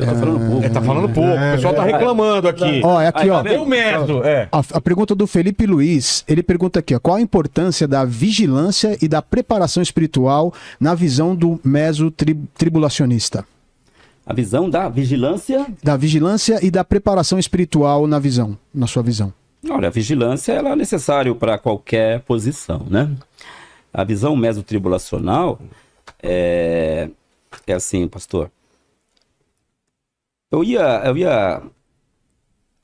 Eu tô falando pouco. Tá falando pouco. O pessoal tá reclamando aqui. Ó, é aqui, ó. Cadê o Meso? A pergunta do Felipe Luiz, ele pergunta aqui, ó, qual a importância da vigilância e da preparação espiritual na visão do meso-tribulacionista? A visão da vigilância... Da vigilância e da preparação espiritual na visão, na sua visão. Olha, a vigilância ela é necessária para qualquer posição, né? A visão mesotribulacional é assim, pastor. Eu ia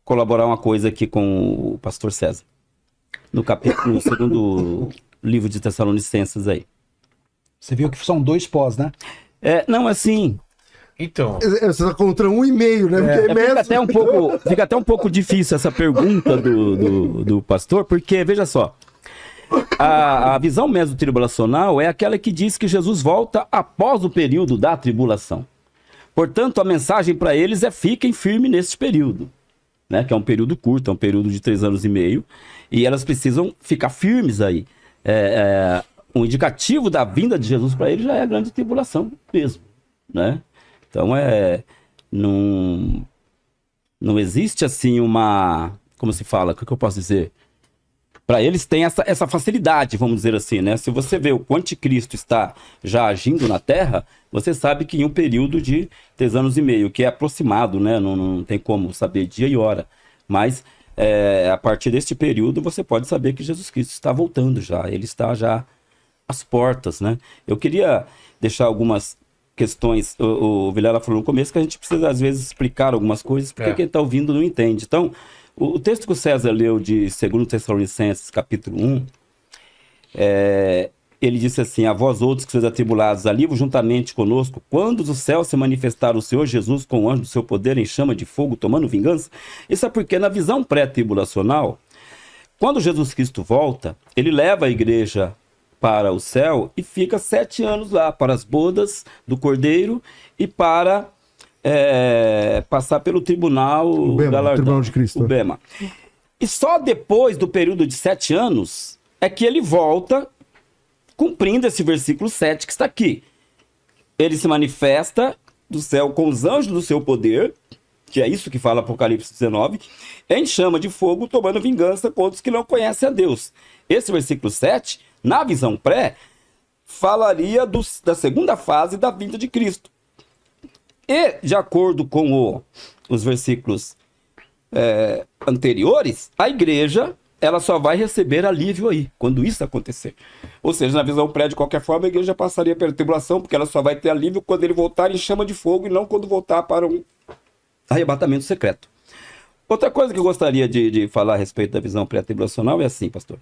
colaborar uma coisa aqui com o pastor César. No capítulo, no segundo livro de Tessalonicenses aí. Você viu que são 2 pós, né? Não, assim... Então... Você tá contra 1,5, né? Porque fica até um pouco difícil essa pergunta do pastor, porque, veja só, a visão mesotribulacional é aquela que diz que Jesus volta após o período da tribulação. Portanto, a mensagem para eles é fiquem firmes nesse período, né? Que é um período curto, é um período de 3 anos e meio, e elas precisam ficar firmes aí. Um indicativo da vinda de Jesus para eles já é a grande tribulação mesmo, né? Então, não existe assim uma... Como se fala? O que eu posso dizer? Para eles tem essa facilidade, vamos dizer assim, né? Se você vê o anticristo está já agindo na Terra, você sabe que em um período de 3 anos e meio, que é aproximado, né? Não tem como saber dia e hora. Mas a partir deste período você pode saber que Jesus Cristo está voltando já. Ele está já às portas, né? Eu queria deixar algumas questões. O Vilela falou no começo que a gente precisa às vezes explicar algumas coisas, porque quem está ouvindo não entende. Então, o texto que o César leu de 2 Tessalonicenses, capítulo 1, ele disse assim: a vós outros que sois atribulados, alivio juntamente conosco, quando do céu se manifestar o Senhor Jesus com o anjo do seu poder em chama de fogo, tomando vingança. Isso é porque na visão pré-tribulacional, quando Jesus Cristo volta, ele leva a igreja para o céu e fica 7 anos lá, para as bodas do Cordeiro e para... passar pelo tribunal Bema, Tribunal de Cristo. O Bema. E só depois do período de 7 anos é que ele volta cumprindo esse versículo 7 que está aqui. Ele se manifesta do céu com os anjos do seu poder, que é isso que fala Apocalipse 19, em chama de fogo, tomando vingança contra os que não conhecem a Deus. Esse versículo 7, na visão pré, falaria da segunda fase da vinda de Cristo. E, de acordo com os versículos anteriores, a igreja ela só vai receber alívio aí, quando isso acontecer. Ou seja, na visão pré, de qualquer forma, a igreja passaria pela tribulação, porque ela só vai ter alívio quando ele voltar em chama de fogo e não quando voltar para um arrebatamento secreto. Outra coisa que eu gostaria de falar a respeito da visão pré-tribulacional é assim, pastor.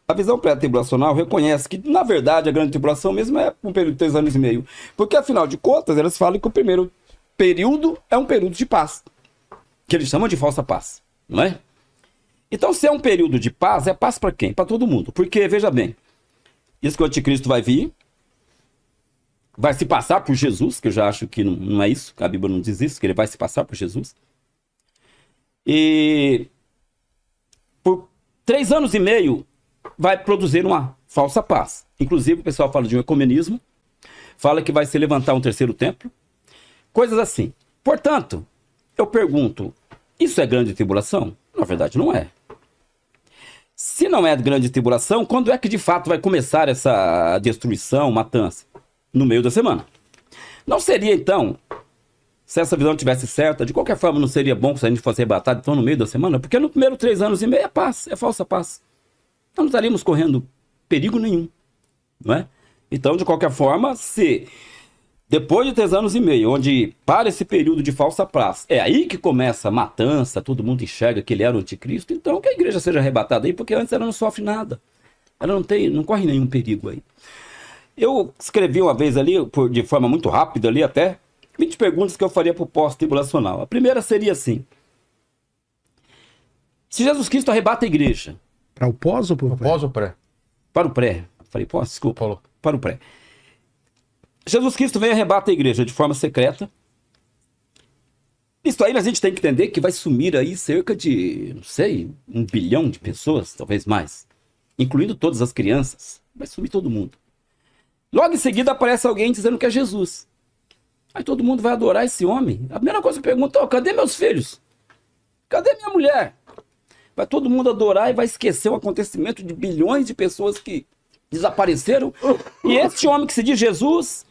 A visão pré-tribulacional reconhece que, na verdade, a grande tribulação mesmo é um período de 3 anos e meio. Porque, afinal de contas, elas falam que o primeiro período é um período de paz, que eles chamam de falsa paz, não é? Então, se é um período de paz, é paz para quem? Para todo mundo. Porque, veja bem, isso que o anticristo vai vir, vai se passar por Jesus, que eu já acho que não é isso, a Bíblia não diz isso, que ele vai se passar por Jesus. E por 3 anos e meio vai produzir uma falsa paz. Inclusive, o pessoal fala de um ecumenismo, fala que vai se levantar um 3º templo, coisas assim. Portanto, eu pergunto, isso é grande tribulação? Na verdade, não é. Se não é grande tribulação, quando é que de fato vai começar essa destruição, matança? No meio da semana. Não seria, então, se essa visão tivesse certa, de qualquer forma não seria bom se a gente fosse arrebatado então no meio da semana? Porque no primeiro 3 anos e meio é paz, é falsa paz. Então não estaríamos correndo perigo nenhum, não é? Então, de qualquer forma, se depois de 3 anos e meio, onde para esse período de falsa paz, é aí que começa a matança, todo mundo enxerga que ele era o anticristo, então que a igreja seja arrebatada aí, porque antes ela não sofre nada. Ela não corre nenhum perigo aí. Eu escrevi uma vez ali, de forma muito rápida ali até, 20 perguntas que eu faria para o pós-tribulacional. A primeira seria assim: se Jesus Cristo arrebata a igreja... Para o pós ou para o pré? Pós ou pré? Para o pré. Falei, pós? Desculpa. Falou. Para o pré. Jesus Cristo vem e arrebata a igreja de forma secreta. Isso aí a gente tem que entender que vai sumir aí cerca de, não sei, 1 bilhão de pessoas, talvez mais. Incluindo todas as crianças. Vai sumir todo mundo. Logo em seguida aparece alguém dizendo que é Jesus. Aí todo mundo vai adorar esse homem. A primeira coisa que pergunta, cadê meus filhos? Cadê minha mulher? Vai todo mundo adorar e vai esquecer o acontecimento de bilhões de pessoas que desapareceram. E esse homem que se diz Jesus,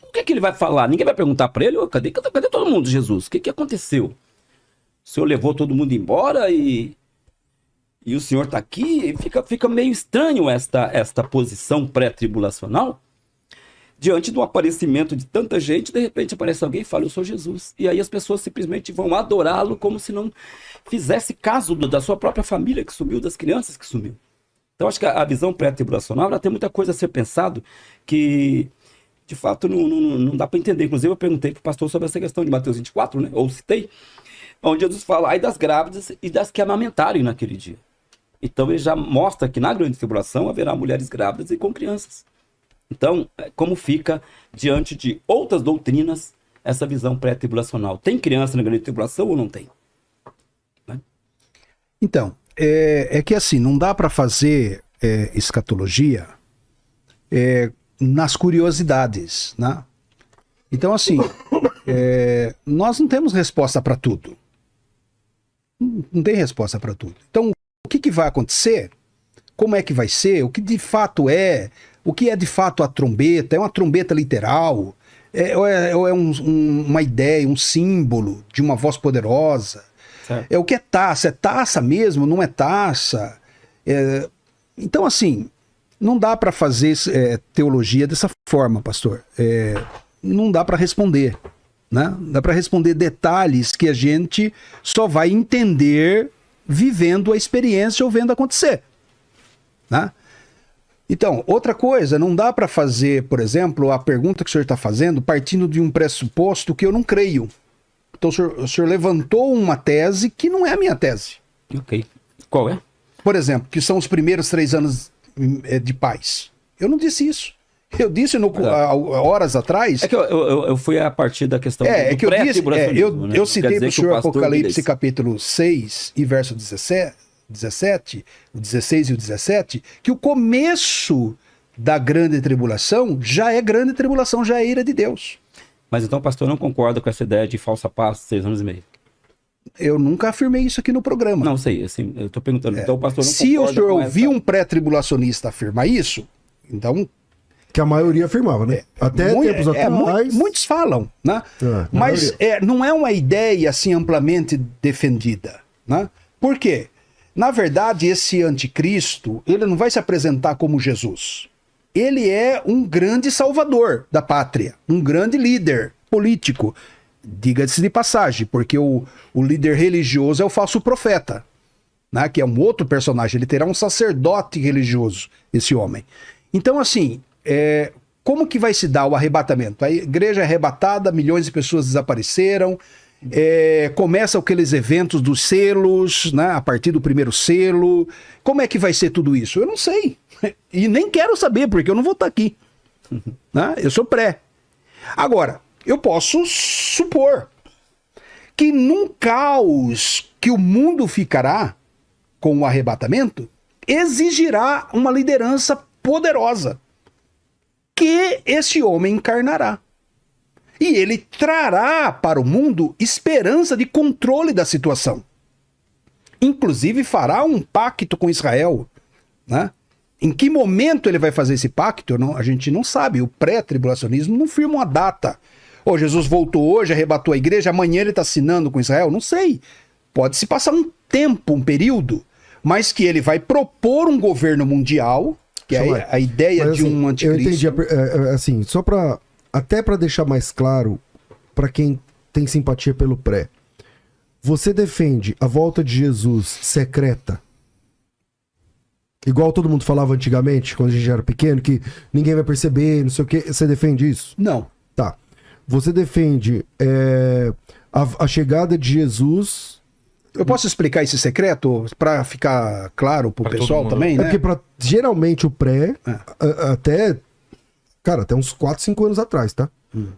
o que ele vai falar? Ninguém vai perguntar para ele, cadê todo mundo, Jesus? O que aconteceu? O senhor levou todo mundo embora e o senhor está aqui? Fica meio estranho esta posição pré-tribulacional. Diante do aparecimento de tanta gente, de repente aparece alguém e fala, eu sou Jesus. E aí as pessoas simplesmente vão adorá-lo como se não fizesse caso da sua própria família que sumiu, das crianças que sumiu. Então acho que a visão pré-tribulacional ela tem muita coisa a ser pensado que, de fato, não dá para entender. Inclusive eu perguntei para o pastor sobre essa questão de Mateus 24, né? Ou citei, onde Jesus fala, ai das grávidas e das que amamentarem naquele dia. Então ele já mostra que na grande tribulação haverá mulheres grávidas e com crianças. Então, como fica diante de outras doutrinas essa visão pré-tribulacional? Tem criança na grande tribulação ou não tem? Né? Então, é que assim, não dá para fazer escatologia nas curiosidades, né? Então, assim, nós não temos resposta para tudo. Não tem resposta para tudo. Então, o que vai acontecer? Como é que vai ser? O que de fato é? O que é de fato a trombeta? É uma trombeta literal? Ou é uma ideia, um símbolo de uma voz poderosa? Certo. O que é taça? É taça mesmo? Não é taça? Então, assim, não dá para fazer teologia dessa forma, pastor. Não dá para responder. Né? Dá para responder detalhes que a gente só vai entender vivendo a experiência ou vendo acontecer. Né? Então, outra coisa, não dá para fazer, por exemplo, a pergunta que o senhor está fazendo partindo de um pressuposto que eu não creio. Então, o senhor levantou uma tese que não é a minha tese. Ok. Qual é? Por exemplo, que são os primeiros 3 anos de paz. Eu não disse isso. Eu disse horas atrás... É que eu fui a partir da questão do que eu disse, pré-tribulacionismo, né? Eu citei para o senhor Apocalipse beleza. capítulo 6 e verso 17, o 16 e o 17, que o começo da grande tribulação já é grande tribulação, já é ira de Deus. Mas então o pastor não concorda com essa ideia de falsa paz, 6 anos e meio? Eu nunca afirmei isso aqui no programa. Não sei, assim, eu estou perguntando. Então o pastor não Se o concorda senhor com ouviu um pré-tribulacionista afirmar isso, então... Que a maioria afirmava, né? Até tempos atrás... Muitos falam, né? Mas não é uma ideia assim amplamente defendida, né? Por quê? Na verdade, esse anticristo, ele não vai se apresentar como Jesus. Ele é um grande salvador da pátria, um grande líder político. Diga-se de passagem, porque o líder religioso é o falso profeta, né? Que é um outro personagem. Ele terá um sacerdote religioso, esse homem. Então, assim... como que vai se dar o arrebatamento? A igreja é arrebatada, milhões de pessoas desapareceram, começam aqueles eventos dos selos, né, a partir do primeiro selo. Como é que vai ser tudo isso? Eu não sei. E nem quero saber, porque eu não vou estar aqui. Né? Eu sou pré. Agora, eu posso supor que num caos que o mundo ficará com o arrebatamento, exigirá uma liderança poderosa, que esse homem encarnará. E ele trará para o mundo esperança de controle da situação. Inclusive fará um pacto com Israel. Né? Em que momento ele vai fazer esse pacto? A gente não sabe. O pré-tribulacionismo não firma uma data. Jesus voltou hoje, arrebatou a igreja, amanhã ele está assinando com Israel? Não sei. Pode se passar um tempo, um período, mas que ele vai propor um governo mundial... Que é a ideia de um anticristo. Eu entendi, assim, só para até para deixar mais claro para quem tem simpatia pelo pré. Você defende a volta de Jesus secreta? Igual todo mundo falava antigamente, quando a gente era pequeno, que ninguém vai perceber, não sei o quê. Você defende isso? Não. Tá. Você defende a chegada de Jesus... Eu posso explicar esse secreto para ficar claro pro pessoal também, né? Porque geralmente o pré, até uns 4, 5 anos atrás, tá?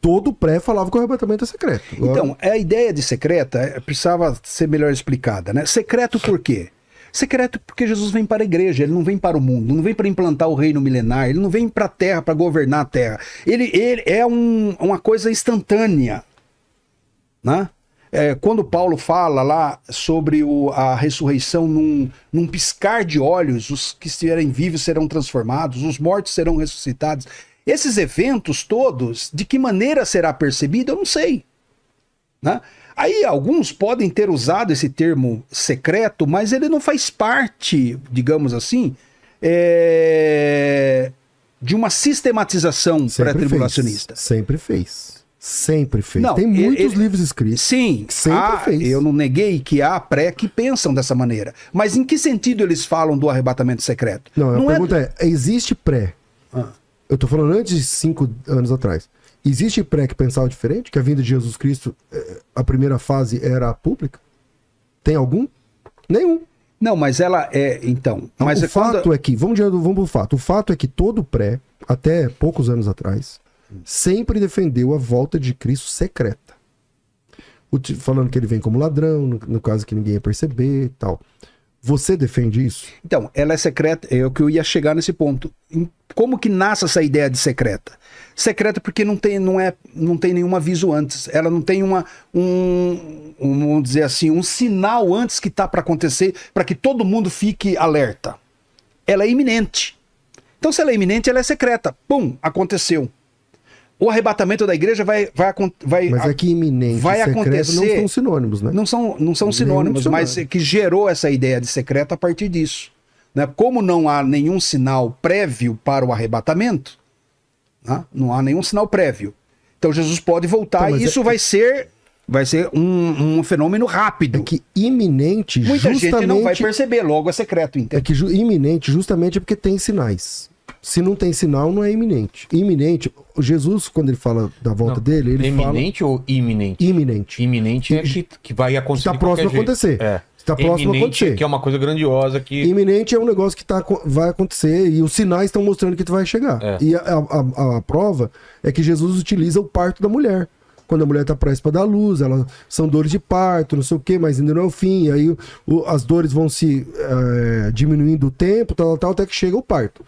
Todo pré falava que o arrebatamento é secreto. Agora... Então, a ideia de secreta precisava ser melhor explicada, né? Secreto por quê? Secreto porque Jesus vem para a igreja, ele não vem para o mundo, não vem para implantar o reino milenar, ele não vem para a terra para governar a terra. Ele é uma coisa instantânea, né? Quando Paulo fala lá sobre a ressurreição num piscar de olhos, os que estiverem vivos serão transformados, os mortos serão ressuscitados. Esses eventos todos, de que maneira será percebido, eu não sei, né? Aí alguns podem ter usado esse termo secreto, mas ele não faz parte, digamos assim, de uma sistematização pré-tribulacionista. Sempre fez. Sempre fez. Não, tem muitos livros escritos. Sim, sempre fez. Eu não neguei que há pré que pensam dessa maneira. Mas em que sentido eles falam do arrebatamento secreto? Não, a pergunta existe pré? Ah. Eu tô falando antes de 5 anos atrás. Existe pré que pensava diferente? Que a vinda de Jesus Cristo, a primeira fase era pública? Tem algum? Nenhum. Não, mas ela é... Então... Mas o fato é que... Vamos pro fato. O fato é que todo pré, até poucos anos atrás, sempre defendeu a volta de Cristo secreta. Falando que ele vem como ladrão, no caso que ninguém ia perceber e tal. Você defende isso? Então, ela é secreta, é o que eu ia chegar nesse ponto. Como que nasce essa ideia de secreta? Secreta porque não tem nenhum aviso antes. Ela não tem vamos dizer assim, um sinal antes que está para acontecer, para que todo mundo fique alerta. Ela é iminente. Então, se ela é iminente, ela é secreta. Pum, aconteceu. O arrebatamento da igreja vai mas é que iminente vai e secreto acontecer, não são sinônimos, né? Não são sinônimos, mas que gerou essa ideia de secreto a partir disso. Né? Como não há nenhum sinal prévio para o arrebatamento, né? Não há nenhum sinal prévio. Então Jesus pode voltar e isso vai ser um fenômeno rápido. É que iminente muita gente não vai perceber, logo é secreto. Entende? É que iminente justamente é porque tem sinais. Se não tem sinal, não é iminente. Iminente, Jesus, quando ele fala da volta dele, ele fala... Iminente ou iminente? Iminente. Iminente é que vai acontecer. Está próximo a acontecer. Está próximo a acontecer. Que é uma coisa grandiosa que... Iminente é um negócio que vai acontecer e os sinais estão mostrando que vai chegar. E a prova é que Jesus utiliza o parto da mulher. Quando a mulher está prestes para dar luz, são dores de parto, não sei o quê, mas ainda não é o fim. Aí as dores vão se diminuindo o tempo, tal, até que chega o parto.